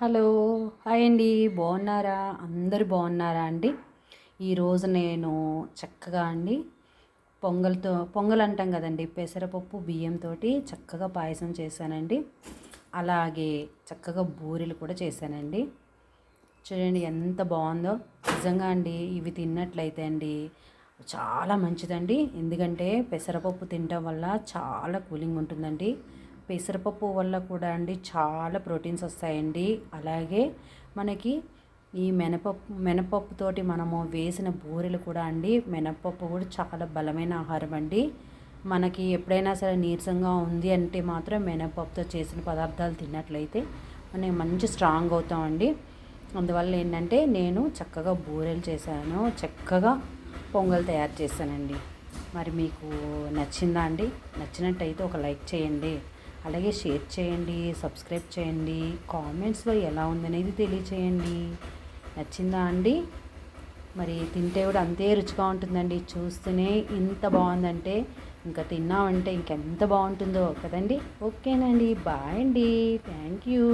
Hello, hi అండి. బాగున్నారా? అందరూ బాగున్నారా అండి? ఈరోజు నేను చక్కగా అండి పొంగల్ అంటాం కదండి, పెసరపప్పు బియ్యంతో చక్కగా పాయసం చేశానండి. అలాగే చక్కగా బూరెలు కూడా చేశానండి. చూడండి ఎంత బాగుందో. నిజంగా అండి ఇవి తిన్నట్లయితే అండి చాలా మంచిదండి. ఎందుకంటే పెసరపప్పు తినటం వల్ల చాలా కూలింగ్ ఉంటుందండి. పెసరపప్పు వల్ల కూడా అండి చాలా ప్రోటీన్స్ వస్తాయండి. అలాగే మనకి ఈ మినపప్పుతోటి మనము వేసిన బూరెలు కూడా అండి, మినపప్పు కూడా చాలా బలమైన ఆహారం అండి. మనకి ఎప్పుడైనా సరే నీరసంగా ఉంది అంటే మాత్రం మినపప్పుతో చేసిన పదార్థాలు తిన్నట్లయితే మనం మంచి స్ట్రాంగ్ అవుతామండి. అందువల్ల ఏంటంటే నేను చక్కగా బూరెలు చేశాను, చక్కగా పొంగల్ తయారు చేశానండి. మరి మీకు నచ్చిందా అండి? నచ్చినట్టయితే ఒక లైక్ చేయండి, అలాగే షేర్ చేయండి, సబ్స్క్రైబ్ చేయండి, కామెంట్స్లో ఎలా ఉందనేది తెలియచేయండి. నచ్చిందా అండి? మరి తింటే కూడా అంతే రుచిగా ఉంటుందండి. చూస్తూనే ఇంత బాగుందంటే ఇంకా తిన్నామంటే ఇంకెంత బాగుంటుందో కదండి. ఓకేనండి, బాయ్ అండి, థ్యాంక్ యూ.